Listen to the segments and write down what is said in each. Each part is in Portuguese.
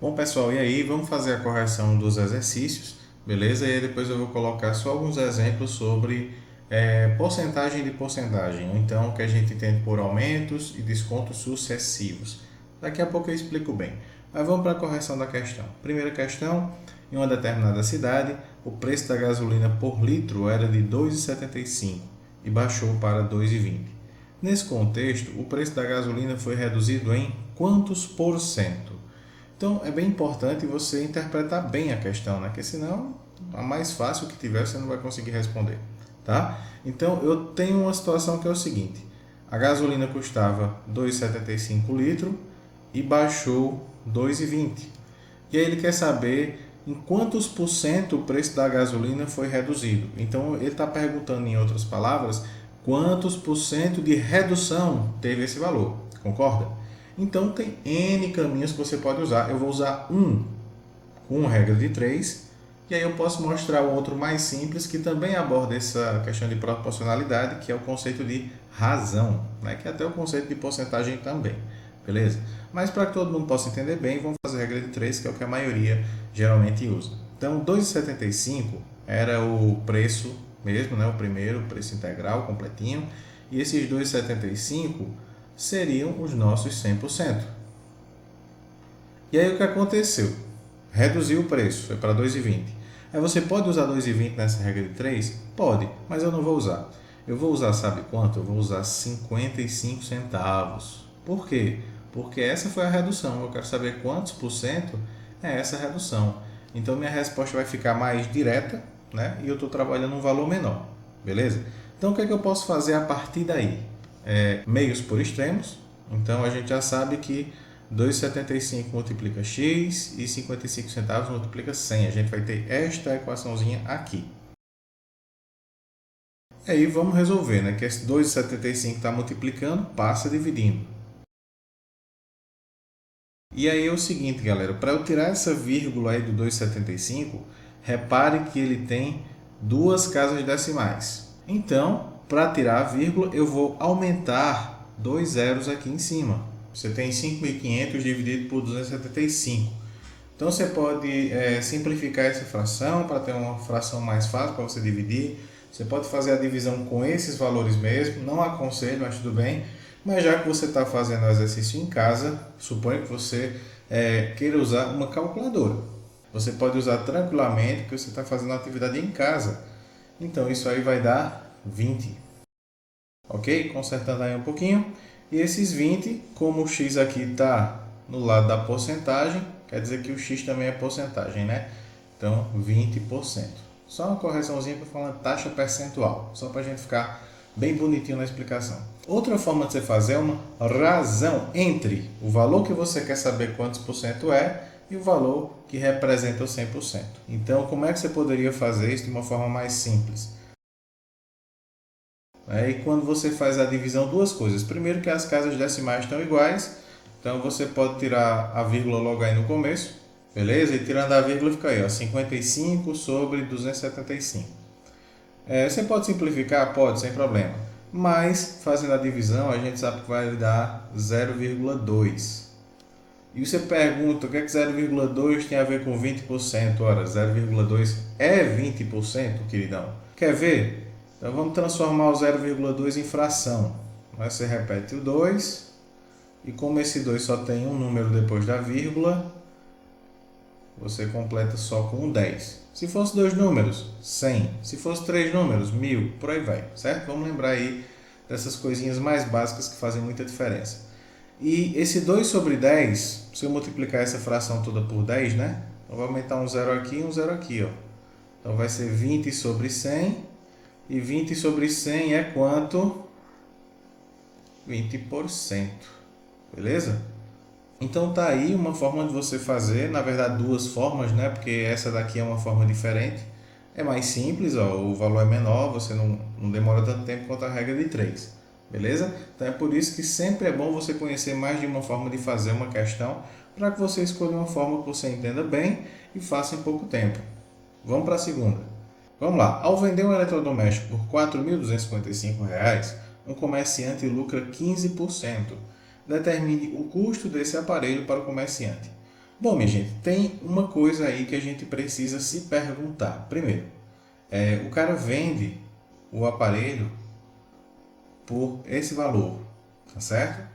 Bom, pessoal, e aí vamos fazer a correção dos exercícios, beleza? E aí depois eu vou colocar só alguns exemplos sobre porcentagem de porcentagem, ou então o que a gente entende por aumentos e descontos sucessivos. Daqui a pouco eu explico bem. Mas vamos para a correção da questão. Primeira questão, em uma determinada cidade, o preço da gasolina por litro era de R$ 2,75 e baixou para R$ 2,20. Nesse contexto, o preço da gasolina foi reduzido em quantos por cento? Então, é bem importante você interpretar bem a questão, né? Porque senão, a mais fácil que tiver, você não vai conseguir responder, tá? Então, eu tenho uma situação que é o seguinte. A gasolina custava R$ 2,75 o litro e baixou R$ 2,20. E aí ele quer saber em quantos por cento o preço da gasolina foi reduzido. Então, ele está perguntando, em outras palavras, quantos por cento de redução teve esse valor, concorda? Então, tem N caminhos que você pode usar. Eu vou usar com regra de 3, e aí eu posso mostrar um outro mais simples que também aborda essa questão de proporcionalidade, que é o conceito de razão, né? Que é até o conceito de porcentagem também, beleza? Mas para que todo mundo possa entender bem, vamos fazer a regra de 3, que é o que a maioria geralmente usa. Então, 2,75 era o preço mesmo, né? O primeiro, o preço integral, completinho, e esses 2,75 seriam os nossos 100%. E aí o que aconteceu? Reduziu o preço, foi para 2,20. Aí você pode usar 2,20 nessa regra de 3? Pode, mas eu não vou usar. Eu vou usar, sabe quanto? Eu vou usar 55 centavos. Por quê? Porque essa foi a redução. Eu quero saber quantos por cento é essa redução. Então minha resposta vai ficar mais direta, né? E eu estou trabalhando um valor menor, beleza? Então o que é que eu posso fazer a partir daí? Meios por extremos. Então a gente já sabe que 2,75 multiplica x e 55 centavos multiplica 100. A gente vai ter esta equaçãozinha aqui. Aí vamos resolver, né? Que esse 2,75 está multiplicando, passa dividindo. E aí é o seguinte, galera. Para eu tirar essa vírgula aí do 2,75, repare que ele tem duas casas decimais. Então, para tirar a vírgula, eu vou aumentar dois zeros aqui em cima. Você tem 5.500 dividido por 275. Então, você pode simplificar essa fração para ter uma fração mais fácil para você dividir. Você pode fazer a divisão com esses valores mesmo. Não aconselho, mas tudo bem. Mas já que você está fazendo o exercício em casa, suponho que você queira usar uma calculadora. Você pode usar tranquilamente, porque você está fazendo a atividade em casa. Então, isso aí vai dar 20. Ok? Consertando aí um pouquinho. E esses 20, como o x aqui está no lado da porcentagem, quer dizer que o x também é porcentagem, né? Então, 20%. Só uma correçãozinha para falar taxa percentual, só para a gente ficar bem bonitinho na explicação. Outra forma de você fazer é uma razão entre o valor que você quer saber quantos por cento é e o valor que representa o 100%. Então, como é que você poderia fazer isso de uma forma mais simples? E quando você faz a divisão, duas coisas. Primeiro, que as casas decimais estão iguais, então você pode tirar a vírgula logo aí no começo, beleza? E tirando a vírgula fica aí, ó, 55 sobre 275. Você pode simplificar? Pode, sem problema. Mas, fazendo a divisão, a gente sabe que vai dar 0,2. E você pergunta, o que é que 0,2 tem a ver com 20%? Ora, 0,2 é 20%, queridão. Quer ver? Então, vamos transformar o 0,2 em fração. Você repete o 2, e como esse 2 só tem um número depois da vírgula, você completa só com um 10. Se fosse dois números, 100. Se fosse três números, 1000. Por aí vai, certo? Vamos lembrar aí dessas coisinhas mais básicas que fazem muita diferença. E esse 2 sobre 10, se eu multiplicar essa fração toda por 10, né? Então vai aumentar um zero aqui e um zero aqui, ó. Então vai ser 20 sobre 100. E 20 sobre 100 é quanto? 20%. Beleza? Então tá aí uma forma de você fazer, na verdade duas formas, né? Porque essa daqui é uma forma diferente. É mais simples, ó, o valor é menor, você não demora tanto tempo quanto a regra de 3. Beleza? Então é por isso que sempre é bom você conhecer mais de uma forma de fazer uma questão, para que você escolha uma forma que você entenda bem e faça em pouco tempo. Vamos para a segunda. Vamos lá. Ao vender um eletrodoméstico por R$ 4.255, um comerciante lucra 15%. Determine o custo desse aparelho para o comerciante. Bom, minha gente, tem uma coisa aí que a gente precisa se perguntar. Primeiro, o cara vende o aparelho por esse valor, tá certo?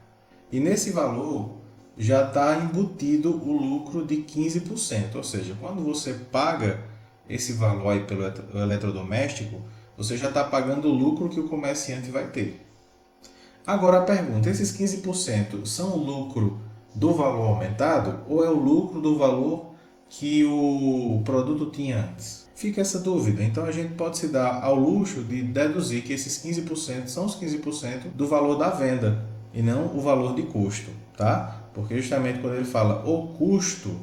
E nesse valor já está embutido o lucro de 15%, ou seja, quando você paga esse valor aí pelo eletrodoméstico, você já está pagando o lucro que o comerciante vai ter. Agora a pergunta, esses 15% são o lucro do valor aumentado ou é o lucro do valor que o produto tinha antes? Fica essa dúvida. Então a gente pode se dar ao luxo de deduzir que esses 15% são os 15% do valor da venda e não o valor de custo, tá? Porque justamente quando ele fala o custo,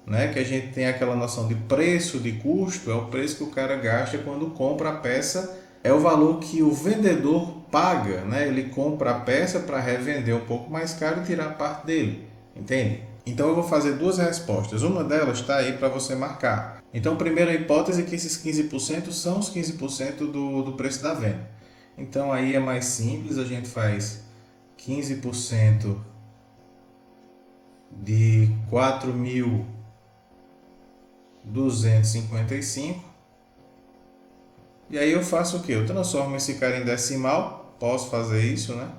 né, que a gente tem aquela noção de preço de custo, é o preço que o cara gasta quando compra a peça, é o valor que o vendedor paga, né? Ele compra a peça para revender um pouco mais caro e tirar parte dele, entende? Então eu vou fazer duas respostas, uma delas está aí para você marcar. Então, primeira hipótese é que esses 15% são os 15% do preço da venda. Então aí é mais simples, a gente faz 15% de 4.255. E aí eu faço o quê? Eu transformo esse cara em decimal, posso fazer isso, né?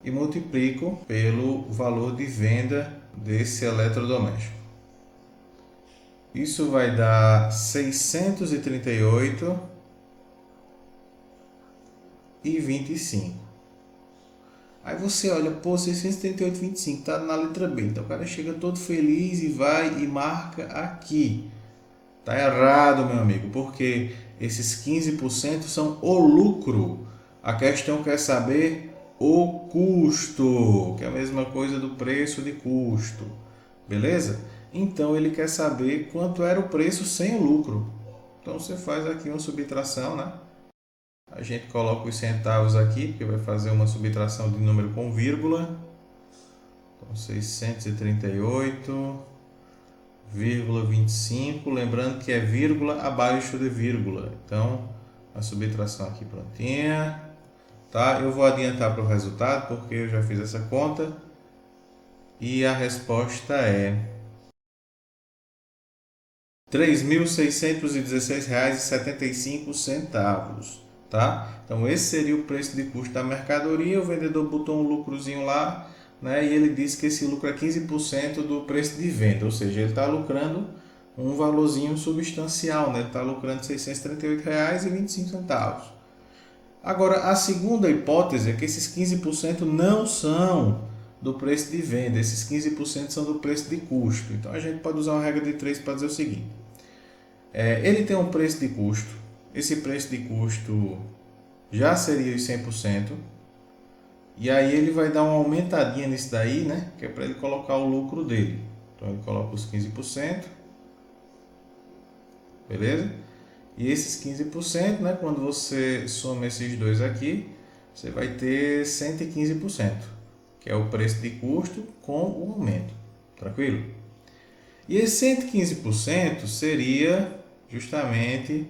E multiplico pelo valor de venda desse eletrodoméstico. Isso vai dar 638,25. Aí você olha, pô, 638,25 tá na letra B. Então o cara chega todo feliz e vai e marca aqui. Tá errado, meu amigo, porque esses 15% são o lucro. A questão quer saber o custo, que é a mesma coisa do preço de custo. Beleza? Então ele quer saber quanto era o preço sem o lucro. Então você faz aqui uma subtração, né? A gente coloca os centavos aqui, porque vai fazer uma subtração de número com vírgula. Então 638,25, lembrando que é vírgula abaixo de vírgula. Então a subtração aqui prontinha, tá? Eu vou adiantar para o resultado porque eu já fiz essa conta e a resposta é R$ 3.616,75, tá? Então esse seria o preço de custo da mercadoria. O vendedor botou um lucrozinho lá, né? E ele disse que esse lucro é 15% do preço de venda, ou seja, ele está lucrando um valorzinho substancial, né? Ele está lucrando R$ 638,25. Agora, a segunda hipótese é que esses 15% não são do preço de venda, esses 15% são do preço de custo. Então a gente pode usar uma regra de 3 para dizer o seguinte: ele tem um preço de custo, esse preço de custo já seria os 100%, e aí ele vai dar uma aumentadinha nisso daí, né? Que é para ele colocar o lucro dele. Então ele coloca os 15%, beleza? E esses 15%, né, quando você soma esses dois aqui, você vai ter 115%, que é o preço de custo com o aumento. Tranquilo? E esse 115% seria justamente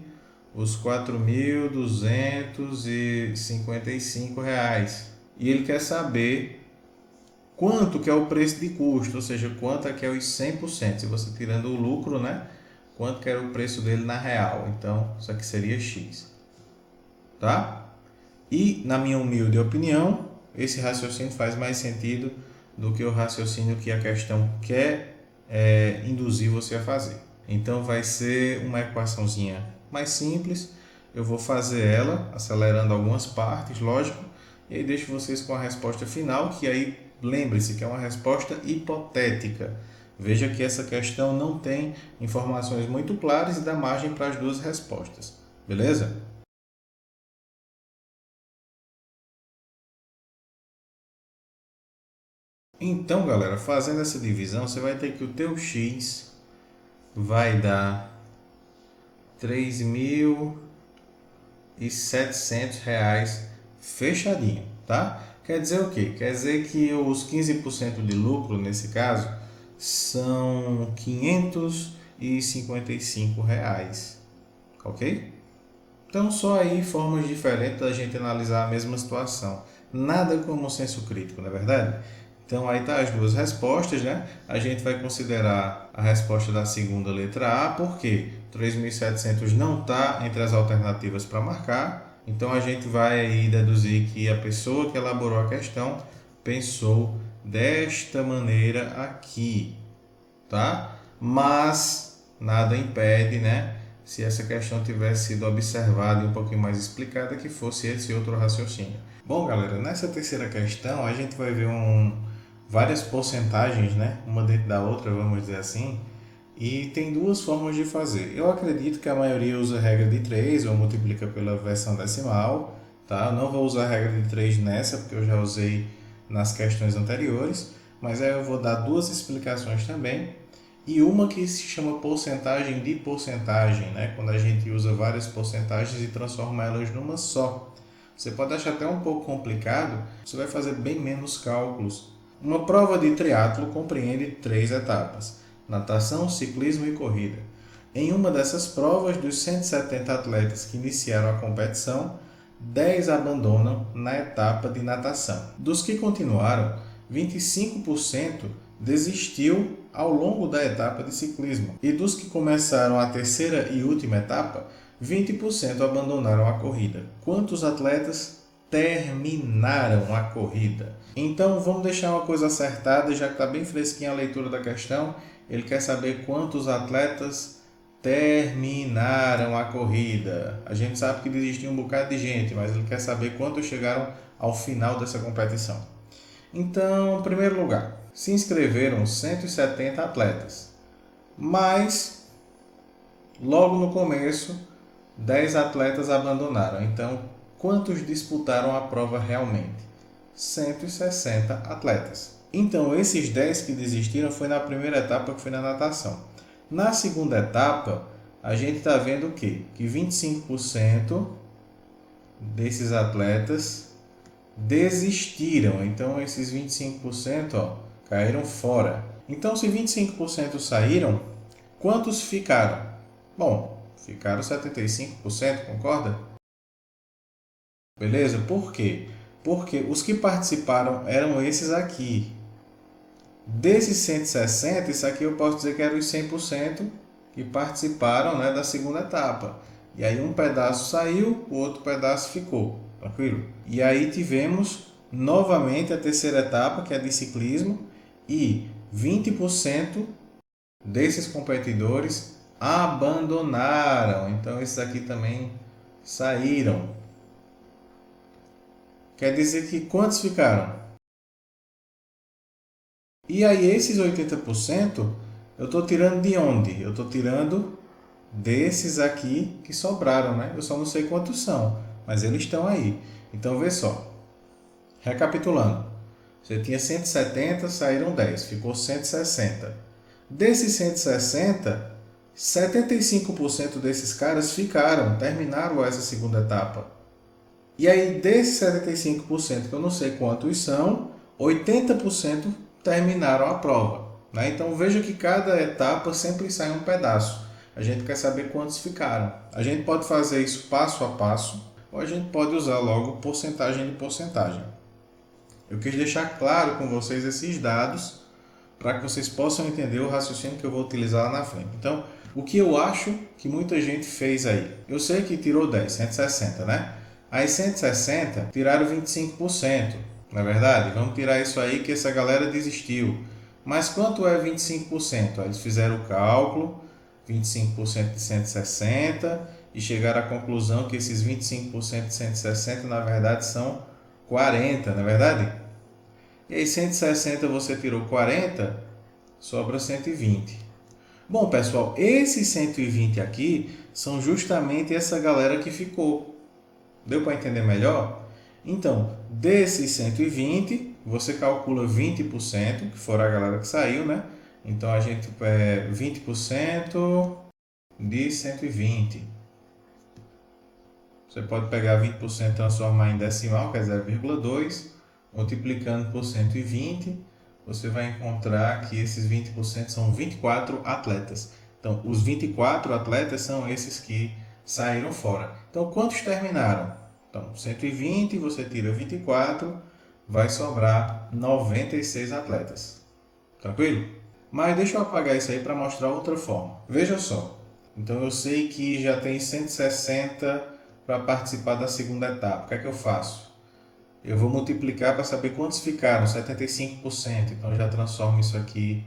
os R$ 4.255. E ele quer saber quanto que é o preço de custo, ou seja, quanto é que é os 100%. Se você tirando o lucro, né? Quanto que era o preço dele na real. Então, isso aqui seria X. Tá? E, na minha humilde opinião, esse raciocínio faz mais sentido do que o raciocínio que a questão quer induzir você a fazer. Então, vai ser uma equaçãozinha mais simples. Eu vou fazer ela acelerando algumas partes, lógico, e aí deixo vocês com a resposta final, que aí lembre-se que é uma resposta hipotética. Veja que essa questão não tem informações muito claras e dá margem para as duas respostas. Beleza? Então, galera, fazendo essa divisão, você vai ter que o teu x vai dar R$ 3.700 fechadinho, tá? Quer dizer o quê? Quer dizer que os 15% de lucro, nesse caso, são R$ 555, ok? Então, só aí formas diferentes da gente analisar a mesma situação. Nada como senso crítico, não é verdade? Então aí tá as duas respostas, né? A gente vai considerar a resposta da segunda letra A, porque 3.700 não está entre as alternativas para marcar. Então a gente vai aí deduzir que a pessoa que elaborou a questão pensou desta maneira aqui, tá? Mas nada impede, né? Se essa questão tivesse sido observada e um pouquinho mais explicada, que fosse esse outro raciocínio. Bom, galera, nessa terceira questão a gente vai ver várias porcentagens, né? Uma dentro da outra, vamos dizer assim. E tem duas formas de fazer. Eu acredito que a maioria usa a regra de 3 ou multiplica pela versão decimal, tá? Eu não vou usar a regra de 3 nessa, porque eu já usei nas questões anteriores, mas aí eu vou dar duas explicações também. E uma que se chama porcentagem de porcentagem, né? Quando a gente usa várias porcentagens e transforma elas numa só. Você pode achar até um pouco complicado, você vai fazer bem menos cálculos. Uma prova de triatlo compreende 3 etapas: natação, ciclismo e corrida. Em uma dessas provas, dos 170 atletas que iniciaram a competição, 10 abandonam na etapa de natação. Dos que continuaram, 25% desistiu ao longo da etapa de ciclismo. E dos que começaram a terceira e última etapa, 20% abandonaram a corrida. Quantos atletas terminaram a corrida? Então vamos deixar uma coisa acertada, já que está bem fresquinha a leitura da questão. Ele quer saber quantos atletas terminaram a corrida. A gente sabe que desistiu um bocado de gente, mas ele quer saber quantos chegaram ao final dessa competição. Então, em primeiro lugar, se inscreveram 170 atletas, mas logo no começo 10 atletas abandonaram. Então, quantos disputaram a prova realmente? 160 atletas. Então, esses 10 que desistiram foi na primeira etapa, que foi na natação. Na segunda etapa, a gente está vendo o quê? Que 25% desses atletas desistiram. Então, esses 25% caíram fora. Então, se 25% saíram, quantos ficaram? Bom, ficaram 75%, concorda? Beleza? Por quê? Porque os que participaram eram esses aqui. Desses 160, isso aqui eu posso dizer que eram os 100% que participaram, né, da segunda etapa. E aí um pedaço saiu, o outro pedaço ficou. Tranquilo? E aí tivemos novamente a terceira etapa, que é a de ciclismo, e 20% desses competidores abandonaram. Então esses aqui também saíram. Quer dizer que quantos ficaram? E aí esses 80% eu estou tirando de onde? Eu estou tirando desses aqui que sobraram, né? Eu só não sei quantos são, mas eles estão aí. Então vê só. Recapitulando. Você tinha 170, saíram 10, ficou 160. Desses 160, 75% desses caras ficaram, terminaram essa segunda etapa. E aí desses 75%, que eu não sei quantos são, 80% terminaram a prova, né? Então veja que cada etapa sempre sai um pedaço. A gente quer saber quantos ficaram. A gente pode fazer isso passo a passo, ou a gente pode usar logo porcentagem de porcentagem. Eu quis deixar claro com vocês esses dados para que vocês possam entender o raciocínio que eu vou utilizar lá na frente. Então, o que eu acho que muita gente fez aí? Eu sei que tirou 10, 160, né? Aí 160 tiraram 25%, não é verdade? Vamos tirar isso aí que essa galera desistiu. Mas quanto é 25%? Aí eles fizeram o cálculo, 25% de 160, e chegaram à conclusão que esses 25% de 160 na verdade são 40, não é verdade? E aí 160 você tirou 40, sobra 120. Bom, pessoal, esses 120 aqui são justamente essa galera que ficou. Deu para entender melhor? Então, desses 120, você calcula 20%, que foram a galera que saiu, né? Então, a gente 20% de 120. Você pode pegar 20% e transformar em decimal, que é 0,2, multiplicando por 120, você vai encontrar que esses 20% são 24 atletas. Então, os 24 atletas são esses que saíram fora. Então, quantos terminaram? Então, 120, você tira 24, vai sobrar 96 atletas. Tranquilo? Mas deixa eu apagar isso aí para mostrar outra forma. Veja só. Então eu sei que já tem 160 para participar da segunda etapa. O que é que eu faço? Eu vou multiplicar para saber quantos ficaram, 75%. Então já transformo isso aqui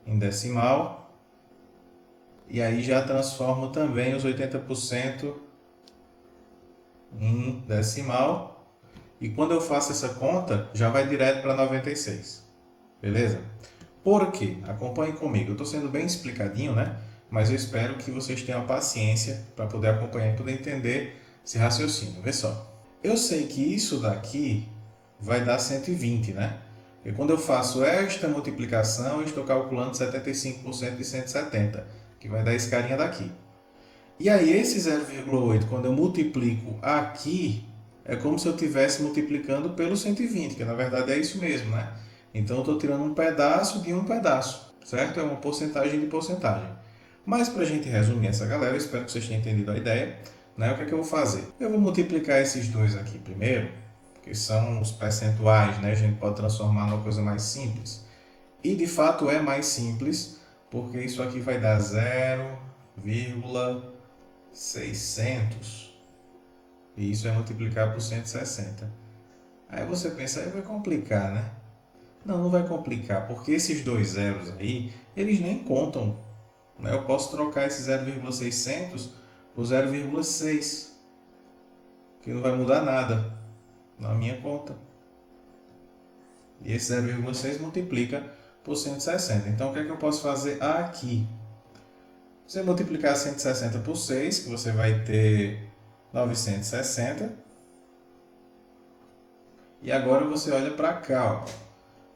em decimal. E aí já transformo também os 80% em decimal. E quando eu faço essa conta, já vai direto para 96. Beleza? Por quê? Acompanhe comigo. Eu estou sendo bem explicadinho, né? Mas eu espero que vocês tenham paciência para poder acompanhar e poder entender esse raciocínio. Vê só. Eu sei que isso daqui vai dar 120, né? E quando eu faço esta multiplicação, eu estou calculando 75% de 170, que vai dar esse carinha daqui. E aí esse 0,8, quando eu multiplico aqui, é como se eu estivesse multiplicando pelo 120, que na verdade é isso mesmo, né? Então eu estou tirando um pedaço de um pedaço, certo? É uma porcentagem de porcentagem. Mas para a gente resumir essa galera, eu espero que vocês tenham entendido a ideia, né? O que é que eu vou fazer? Eu vou multiplicar esses dois aqui primeiro, que são os percentuais, né? A gente pode transformar numa coisa mais simples. E de fato é mais simples, porque isso aqui vai dar 0,600. E isso é multiplicar por 160. Aí você pensa, aí vai complicar, né? Não, não vai complicar, porque esses dois zeros aí, eles nem contam. Né? Eu posso trocar esse 0,600 por 0,6, que não vai mudar nada na minha conta. E esse 0,6 multiplica por 160. Então, o que é que eu posso fazer aqui? Você multiplicar 160 por 6, que você vai ter 960. E agora você olha para cá. Ó.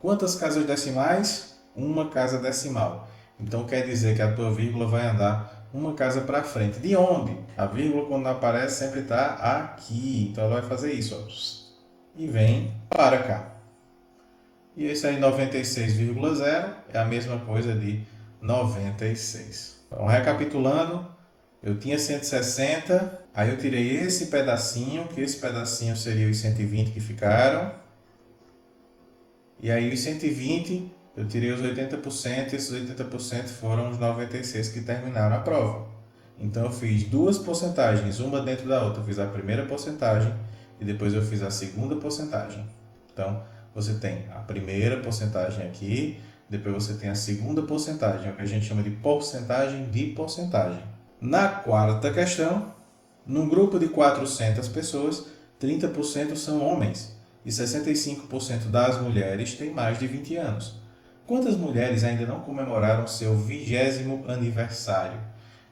Quantas casas decimais? Uma casa decimal. Então, quer dizer que a tua vírgula vai andar uma casa para frente. De onde? A vírgula, quando aparece, sempre está aqui. Então, ela vai fazer isso. Ó. E vem para cá. E esse aí, 96,0, é a mesma coisa de 96. Então, recapitulando, eu tinha 160, aí eu tirei esse pedacinho, que esse pedacinho seria os 120 que ficaram. E aí os 120, eu tirei os 80%, e esses 80% foram os 96 que terminaram a prova. Então eu fiz duas porcentagens, uma dentro da outra. Eu fiz a primeira porcentagem e depois eu fiz a segunda porcentagem. Então, você tem a primeira porcentagem aqui, depois você tem a segunda porcentagem, o que a gente chama de porcentagem de porcentagem. Na quarta questão, num grupo de 400 pessoas, 30% são homens e 65% das mulheres têm mais de 20 anos. Quantas mulheres ainda não comemoraram seu 20º aniversário?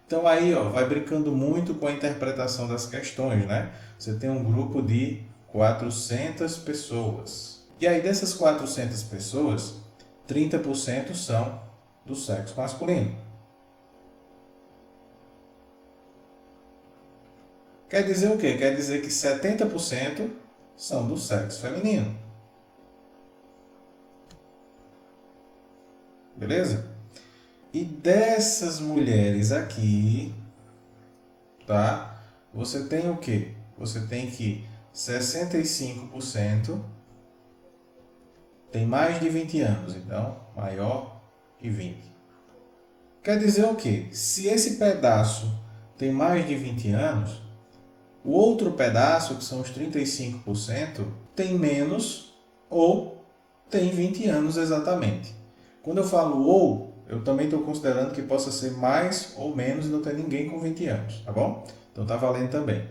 Então aí vai brincando muito com a interpretação das questões, né? Você tem um grupo de 400 pessoas. E aí dessas 400 pessoas, 30% são do sexo masculino. Quer dizer o quê? Quer dizer que 70% são do sexo feminino. Beleza? E dessas mulheres aqui, tá? Você tem o quê? Você tem que 65% tem mais de 20 anos, então maior que 20. Quer dizer o quê? Se esse pedaço tem mais de 20 anos, o outro pedaço, que são os 35%, tem menos ou tem 20 anos exatamente. Quando eu falo ou, eu também estou considerando que possa ser mais ou menos e não ter ninguém com 20 anos, tá bom? Então tá valendo também.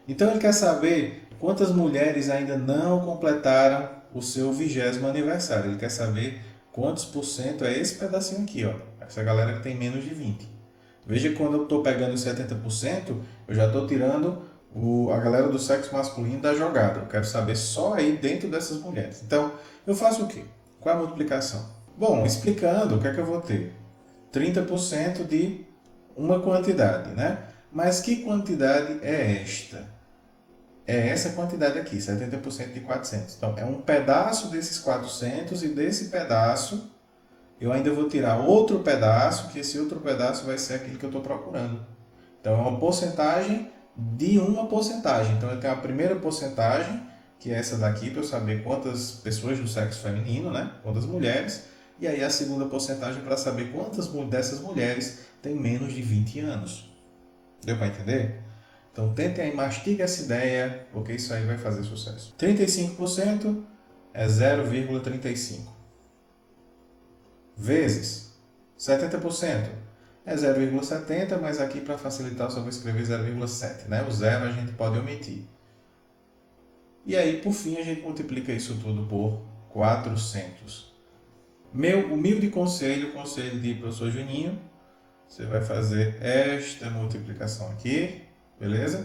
Então ele quer saber quantas mulheres ainda não completaram o seu 20º aniversário. Ele quer saber quantos por cento é esse pedacinho aqui, ó. Essa galera que tem menos de 20. Veja que quando eu estou pegando os 70%, eu já estou tirando a galera do sexo masculino da jogada. Eu quero saber só aí dentro dessas mulheres. Então, eu faço o quê? Qual é a multiplicação? Bom, explicando, o que é que eu vou ter? 30% de uma quantidade, né? Mas que quantidade é esta? É essa quantidade aqui, 70% de 400. Então, é um pedaço desses 400 e desse pedaço eu ainda vou tirar outro pedaço, que esse outro pedaço vai ser aquele que eu estou procurando. Então, é uma porcentagem de uma porcentagem. Então, eu tenho a primeira porcentagem, que é essa daqui, para eu saber quantas pessoas do sexo feminino, né? Quantas mulheres. E aí a segunda porcentagem para saber quantas dessas mulheres têm menos de 20 anos. Deu para entender? Então tentem aí, mastiga essa ideia, porque isso aí vai fazer sucesso. 35% é 0,35. Vezes 70% é 0,70, mas aqui para facilitar eu só vou escrever 0,7, né? O zero a gente pode omitir. E aí, por fim, a gente multiplica isso tudo por 400. Meu humilde conselho de professor Juninho, você vai fazer esta multiplicação aqui, beleza?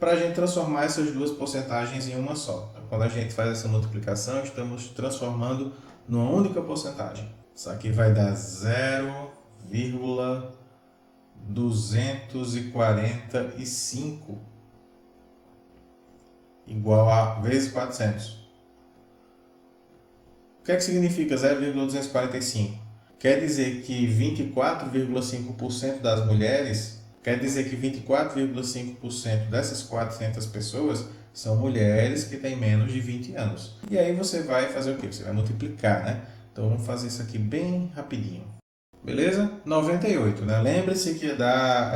Para a gente transformar essas duas porcentagens em uma só. Então, quando a gente faz essa multiplicação, estamos transformando numa única porcentagem. Isso aqui vai dar 0,245 igual a vezes 400. O que é que significa 0,245? Quer dizer que 24,5% das mulheres, quer dizer que 24,5% dessas 400 pessoas são mulheres que têm menos de 20 anos. E aí você vai fazer o quê? Você vai multiplicar, né? Então vamos fazer isso aqui bem rapidinho. Beleza? 98, né? Lembre-se que dá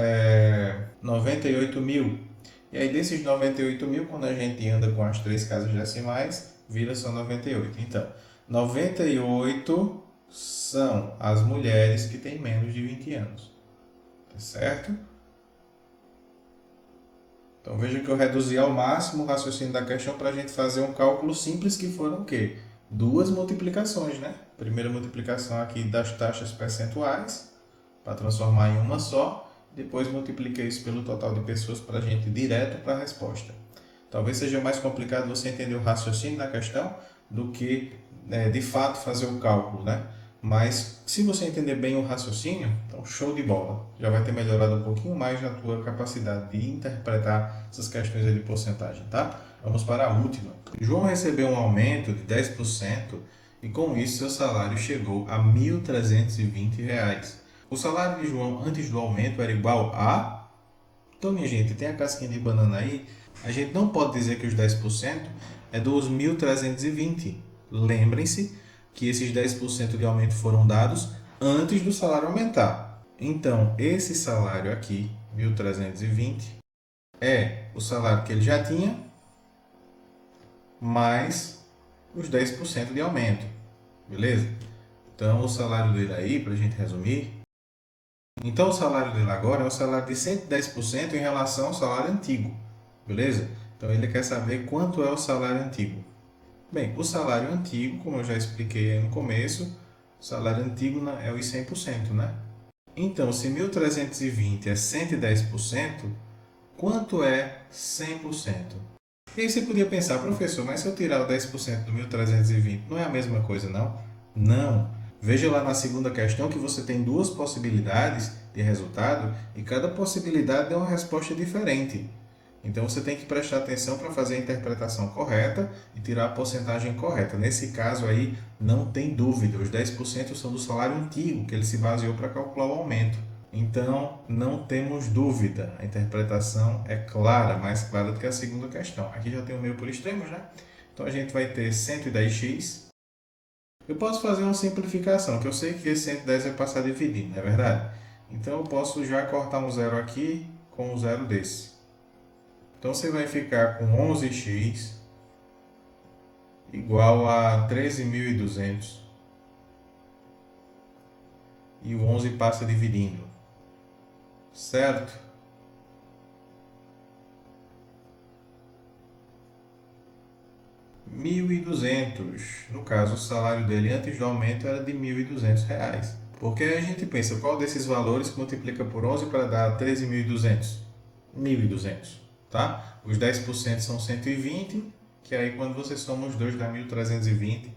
98 mil. E aí desses 98 mil, quando a gente anda com as três casas decimais, vira só 98. Então, 98 são as mulheres que têm menos de 20 anos. Tá certo? Então veja que eu reduzi ao máximo o raciocínio da questão para a gente fazer um cálculo simples que foram o quê? Duas multiplicações, né? Primeira multiplicação aqui das taxas percentuais para transformar em uma só. Depois multipliquei isso pelo total de pessoas para a gente ir direto para a resposta. Talvez seja mais complicado você entender o raciocínio da questão do que de fato fazer o cálculo, né? Mas se você entender bem o raciocínio, então show de bola. Já vai ter melhorado um pouquinho mais na tua capacidade de interpretar essas questões de porcentagem, tá? Vamos para a última. João recebeu um aumento de 10% e com isso seu salário chegou a R$ 1.320. O salário de João antes do aumento era igual a... Então, minha gente, tem a casquinha de banana aí. A gente não pode dizer que os 10% é dos 1.320. Lembrem-se que esses 10% de aumento foram dados antes do salário aumentar. Então, esse salário aqui, 1.320, é o salário que ele já tinha, mais os 10% de aumento. Beleza? Então, o salário dele aí, para a gente resumir, então o salário dele agora é um salário de 110% em relação ao salário antigo. Beleza? Então, ele quer saber quanto é o salário antigo. Bem, o salário antigo, como eu já expliquei aí no começo, o salário antigo é os 100%, né? Então, se 1.320 é 110%, quanto é 100%? E aí você podia pensar, professor, mas se eu tirar o 10% do 1.320, não é a mesma coisa, não? Não. Veja lá na segunda questão que você tem duas possibilidades de resultado e cada possibilidade é uma resposta diferente. Então você tem que prestar atenção para fazer a interpretação correta e tirar a porcentagem correta. Nesse caso aí, não tem dúvida, os 10% são do salário antigo, que ele se baseou para calcular o aumento. Então, não temos dúvida, a interpretação é clara, mais clara do que a segunda questão. Aqui já tem o meio por extremos, né? Então a gente vai ter 110x. Eu posso fazer uma simplificação, que eu sei que esse 110 vai passar dividindo, não é verdade? Então eu posso já cortar um zero aqui com um zero desse. Então você vai ficar com 11x igual a 13.200 e o 11 passa dividindo, certo? R$ 1.200. No caso, o salário dele antes do aumento era de R$ 1.200. Porque a gente pensa, qual desses valores multiplica por 11 para dar 13.200? 1.200. Tá? Os 10% são 120, que aí quando você soma os dois dá 1.320.